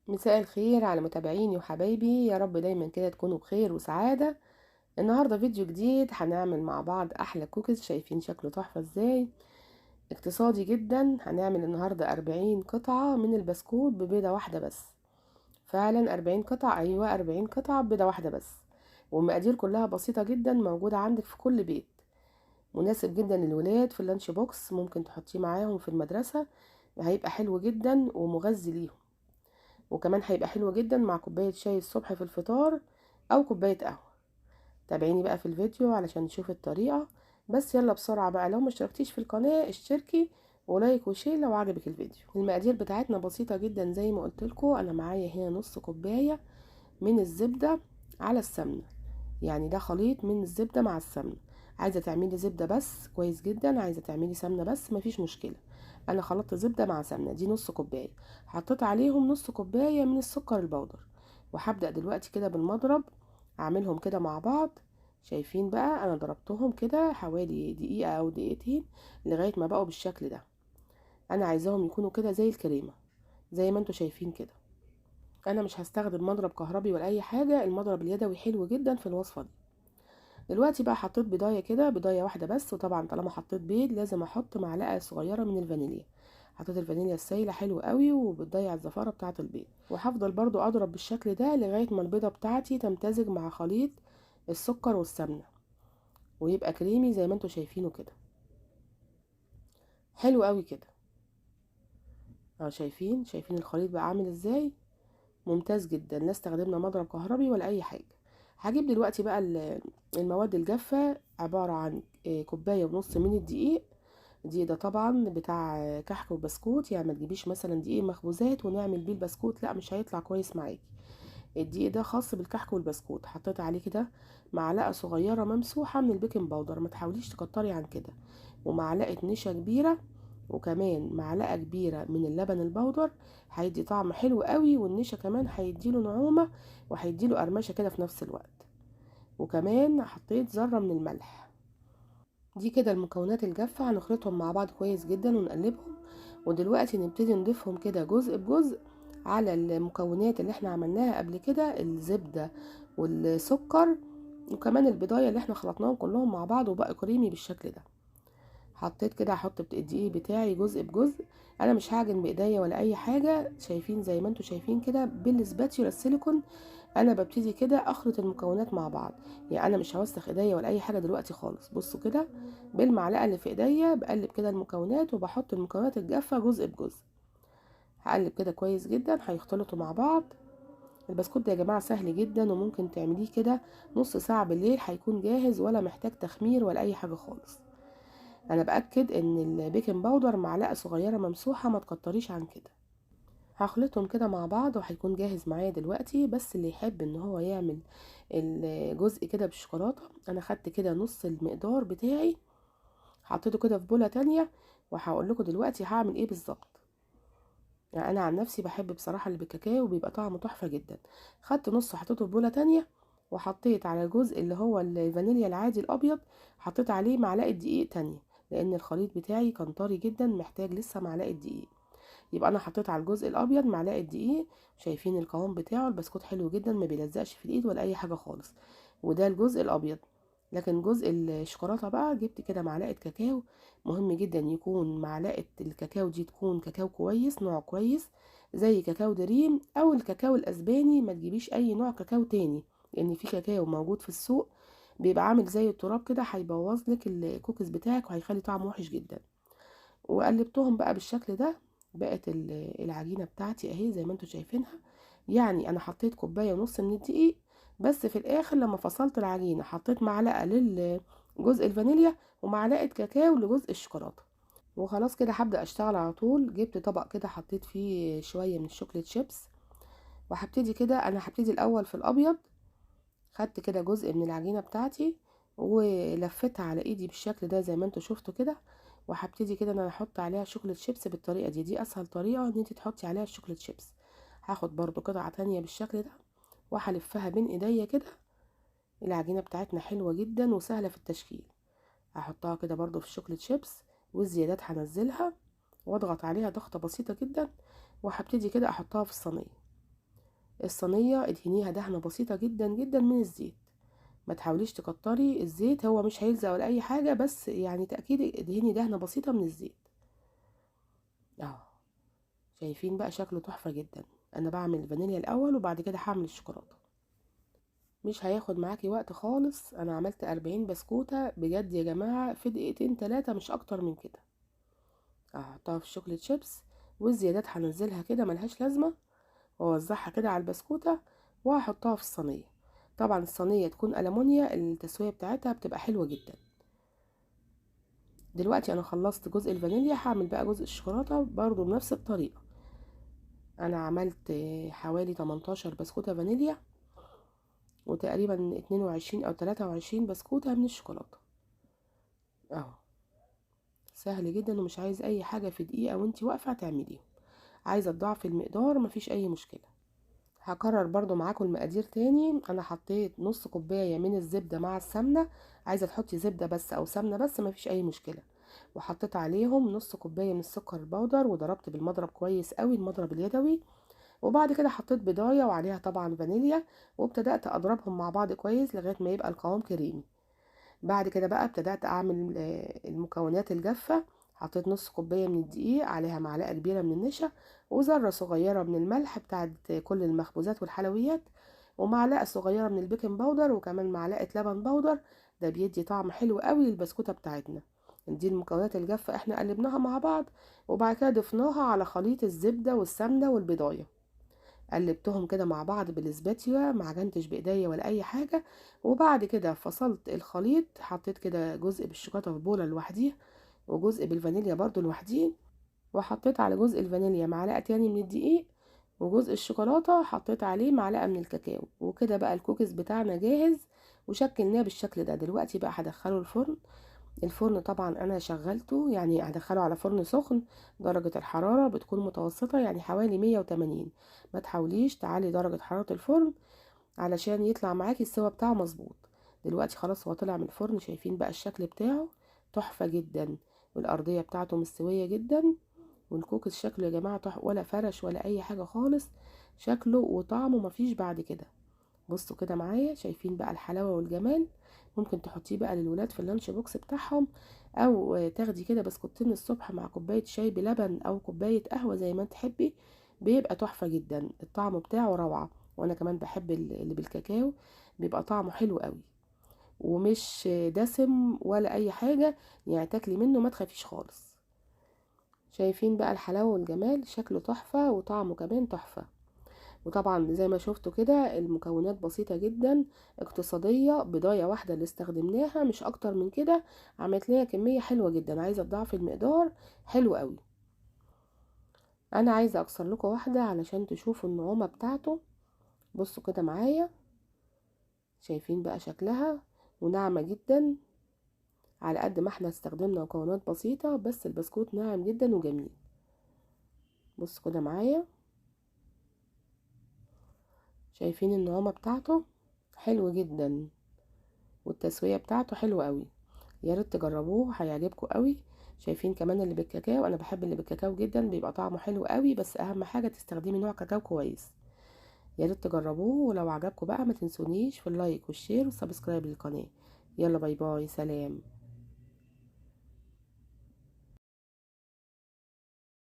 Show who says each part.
Speaker 1: مساء الخير على متابعيني وحبايبي، يا رب دايما كده تكونوا بخير وسعادة. النهاردة فيديو جديد هنعمل مع بعض أحلى كوكيز. شايفين شكله تحفة ازاي؟ اقتصادي جدا. هنعمل النهاردة 40 قطعة من البسكوت ببيضة واحدة بس. فعلا 40 قطعة، أيوة 40 قطعة ببيضة واحدة بس. والمقادير كلها بسيطة جدا، موجودة عندك في كل بيت. مناسب جدا للولاد في اللانش بوكس، ممكن تحطيه معاهم في المدرسة. هيبقى حلو جدا ومغذي ليهم. وكمان هيبقى حلو جدا مع كوباية شاي الصبح في الفطار او كوباية قهوة. تابعيني بقى في الفيديو علشان نشوف الطريقة. بس يلا بسرعة بقى، لو مشتركتيش في القناة اشتركي ولايك وشير لو عجبك الفيديو. المقادير بتاعتنا بسيطة جدا زي ما قلتلكوا. انا معايا هنا نص كوباية من الزبدة على السمنة، يعني ده خليط من الزبدة مع السمنة. عايزة تعملي زبدة بس كويس جدا، عايزة تعملي سمنة بس مفيش مشكلة. انا خلطت زبدة مع سمنة، دي نص كوباية. حطيت عليهم نص كوباية من السكر البودر، وهبدأ دلوقتي كده بالمضرب اعملهم كده مع بعض. شايفين بقى انا ضربتهم كده حوالي دقيقة او دقيقتين لغاية ما بقوا بالشكل ده. انا عايزاهم يكونوا كده زي الكريمة، زي ما انتوا شايفين كده. انا مش هستخدم مضرب كهربي ولا اي حاجة، المضرب اليدوي حلو جدا في الوصفة دي. دلوقتي بقى حطيت بيضايه كده، بيضايه واحده بس. وطبعا طالما حطيت بيض لازم احط معلقه صغيره من الفانيليا. حطيت الفانيليا السايله حلو قوي وبتضيع الزفاره بتاعه البيض. وهفضل برضو اضرب بالشكل ده لغايه ما البيضه بتاعتي تمتزج مع خليط السكر والسمنه ويبقى كريمي زي ما انتوا شايفينه كده. حلو قوي كده. اه شايفين الخليط بقى عامل ازاي؟ ممتاز جدا، لا استخدمنا مضرب كهربي ولا اي حاجه. هجيب دلوقتي بقى المواد الجافه. عباره عن كوبايه ونص من الدقيق. الدقيق ده طبعا بتاع كحك وبسكوت، يعني ما تجيبيش مثلا دقيق مخبوزات ونعمل بيه البسكوت، لا مش هيطلع كويس معاكي. الدقيق ده خاص بالكحك والبسكوت. حطيت عليه كده معلقه صغيره ممسوحه من البيكنج باودر، ما تحاوليش تكتري عن كده. ومعلقه نشا كبيره. وكمان معلقه كبيره من اللبن البودر. هيدي طعم حلو قوي، والنشا كمان هيديله نعومه وهيديله قرمشه كده في نفس الوقت. وكمان حطيت ذره من الملح. دي كده المكونات الجافة، هنخلطهم مع بعض كويس جدا ونقلبهم. ودلوقتي نبتدي نضيفهم كده جزء بجزء على المكونات اللي احنا عملناها قبل كده، الزبدة والسكر وكمان البضاية اللي احنا خلطناهم كلهم مع بعض وبقى كريمي بالشكل ده. حطيت كده، هحط الدقيق بتاعي جزء بجزء. انا مش هعجن بايديا ولا اي حاجه، شايفين زي ما انتوا شايفين كده بالسباتيولا السيليكون. انا ببتدي كده اخلط المكونات مع بعض، يعني انا مش هوسخ ايديا ولا اي حاجه دلوقتي خالص. بصوا كده، بالمعلقه اللي في ايديا بقلب كده المكونات وبحط المكونات الجافه جزء بجزء. هقلب كده كويس جدا، هيختلطوا مع بعض. البسكوت ده يا جماعه سهل جدا، وممكن تعمليه كده نص ساعه بالليل هيكون جاهز، ولا محتاج تخمير ولا اي حاجه خالص. انا باكد ان البيكنج باودر معلقه صغيره ممسوحه، ما تكتريش عن كده. هخلطهم كده مع بعض وهيكون جاهز معايا دلوقتي. بس اللي يحب ان هو يعمل الجزء كده بالشوكولاته، انا خدت كده نص المقدار بتاعي حطيته كده في بوله تانية، وهقول لكم دلوقتي هعمل ايه بالظبط. يعني انا عن نفسي بحب بصراحه اللي بالكاكاو، بيبقى طعمه تحفه جدا. خدت نص حطيته في بوله تانية، وحطيت على الجزء اللي هو الفانيليا العادي الابيض حطيت عليه معلقه دقيق تانية، لان الخليط بتاعي كان طري جدا محتاج لسه معلقه دقيق. يبقى انا حطيت على الجزء الابيض معلقه دقيق. شايفين القوام بتاعه؟ البسكوت حلو جدا، ما بيلزقش في الايد ولا اي حاجه خالص. وده الجزء الابيض. لكن جزء الشوكولاته بقى جبت كده معلقه كاكاو. مهم جدا يكون معلقه الكاكاو دي تكون كاكاو كويس، نوع كويس، زي كاكاو دريم او الكاكاو الاسباني. ما تجيبيش اي نوع كاكاو تاني، لان في كاكاو موجود في السوق بيبقى عامل زي التراب كده، هيبوظ لك الكوكيز بتاعك وهيخلي طعمه وحش جدا. وقلبتهم بقى بالشكل ده. بقت العجينه بتاعتي اهي زي ما انتوا شايفينها. يعني انا حطيت كوبايه ونص من الدقيق، بس في الاخر لما فصلت العجينه حطيت معلقه للجزء الفانيليا ومعلقه كاكاو لجزء الشوكولاته. وخلاص كده هبدا اشتغل على طول. جبت طبق كده حطيت فيه شويه من الشوكليت شيبس، وهبتدي كده. انا هبتدي الاول في الابيض. خدت كده جزء من العجينة بتاعتي ولفتها على ايدي بالشكل ده زي ما انتوا شفتوا كده. وهبتدي كده ان انا احط عليها شوكولات شيبس بالطريقة دي. دي اسهل طريقة ان انت تحطي عليها الشوكولات شيبس. هاخد برضو قطعة تانية بالشكل ده وهلفها بين ايديا كده. العجينة بتاعتنا حلوة جدا وسهلة في التشكيل. هحطها كده برضو في الشوكولات شيبس، والزيادات هنزلها واضغط عليها ضغطة بسيطة جدا. وهبتدي كده احطها في الصينية. الصينية ادهنيها دهنة بسيطة جدا جدا من الزيت، ما تحاوليش تكتري الزيت، هو مش هيلزق ولا اي حاجة، بس يعني تأكيد ادهني دهنة بسيطة من الزيت اهو. شايفين بقى شكله تحفة جدا. انا بعمل الفانيليا الاول وبعد كده هعمل الشوكولاتة. مش هياخد معاكي وقت خالص. انا عملت 40 بسكوتة بجد يا جماعة في دقيقتين 3، مش اكتر من كده. هحطها في الشوكليت شيبس، والزيادات هنزلها كده ملهاش لازمة، واوزعها كده على البسكوتة، وهحطها في الصينية. طبعا الصينية تكون ألمونيا، التسوية بتاعتها بتبقى حلوة جدا. دلوقتي انا خلصت جزء الفانيليا، هعمل بقى جزء الشوكولاتة برضو بنفس الطريقة. انا عملت حوالي 18 بسكوتة فانيليا، وتقريبا 22 او 23 بسكوتة من الشوكولاتة اهو. سهل جدا ومش عايز اي حاجة، في دقيقة وانتي واقفة تعمليهم. عايزة تضاعفي المقدار مفيش اي مشكلة. هكرر برضو معاكم المقادير تاني. انا حطيت نص كوباية من الزبدة مع السمنة، عايزة تحطي زبدة بس او سمنة بس مفيش اي مشكلة. وحطيت عليهم نص كوباية من السكر البودر، وضربت بالمضرب كويس قوي، المضرب اليدوي. وبعد كده حطيت بضاية وعليها طبعا فانيليا، وابتدأت اضربهم مع بعض كويس لغاية ما يبقى القوام كريمي. بعد كده بقى ابتدأت اعمل المكونات الجافة. حطيت نص كوباية من الدقيق، عليها معلقة كبيرة من النشا، وذرة صغيرة من الملح بتاعت كل المخبوزات والحلويات، ومعلقة صغيرة من البيكنج باودر، وكمان معلقة لبن بودر. ده بيدي طعم حلو قوي للبسكوتة بتاعتنا. دي المكونات الجافة احنا قلبناها مع بعض، وبعد كده ضفناها على خليط الزبدة والسمنة والبضاية. قلبتهم كده مع بعض بالسباتيولا، ما عجنتش بايديا ولا اي حاجه. وبعد كده فصلت الخليط، حطيت كده جزء بالشوكولاته في بوله لوحديه، وجزء بالفانيليا برضو لوحديه، وحطيت على جزء الفانيليا معلقه تاني من الدقيق، وجزء الشوكولاته حطيت عليه معلقه من الكاكاو. وكده بقى الكوكيز بتاعنا جاهز، وشكلناه بالشكل ده. دلوقتي بقى هدخله الفرن. الفرن طبعا انا شغلته، يعني هدخله على فرن سخن، درجة الحرارة بتكون متوسطة، يعني حوالي 180. ما تحاوليش تعلي درجة حرارة الفرن علشان يطلع معاكي السوا بتاعه مظبوط. دلوقتي خلاص هو طلع من الفرن، شايفين بقى الشكل بتاعه تحفة جدا، والأرضية بتاعته مستوية جدا، والكوكيز شكله يا جماعة تحفة، ولا فرش ولا أي حاجة خالص. شكله وطعمه مفيش بعد كده. بصوا كده معايا، شايفين بقى الحلاوة والجمال. ممكن تحطيه بقى للولاد في اللانش بوكس بتاعهم، او تاخدي كده بسكوتين الصبح مع كوباية شاي بلبن او كوباية قهوة زي ما تحبي. بيبقى تحفة جدا، الطعم بتاعه روعة. وانا كمان بحب اللي بالكاكاو، بيبقى طعمه حلو قوي، ومش دسم ولا اي حاجة، يعني تاكلي منه ما تخافيش خالص. شايفين بقى الحلاوة والجمال، شكله تحفة وطعمه كمان تحفة. وطبعا زي ما شفتوا كده المكونات بسيطة جدا، اقتصادية، بضاية واحدة اللي استخدمناها مش اكتر من كده. عملت لنا كمية حلوة جدا، عايزة تضاعف المقدار حلو قوي. انا عايزة اكسر لكم واحدة علشان تشوفوا النعومة بتاعته. بصوا كده معايا، شايفين بقى شكلها، وناعمة جدا. على قد ما احنا استخدمنا مكونات بسيطة، بس البسكوت ناعم جدا وجميل. بصوا كده معايا، شايفين النعومة بتاعته حلو جدا، والتسوية بتاعته حلوة قوي. يا ريت تجربوه، هيعجبكم قوي. شايفين كمان اللي بالكاكاو، انا بحب اللي بالكاكاو جدا، بيبقى طعمه حلو قوي، بس اهم حاجه تستخدمي نوع كاكاو كويس. يا ريت تجربوه، ولو عجبكم بقى ما تنسونيش في اللايك والشير والسبسكرايب للقناه. يلا باي باي، سلام.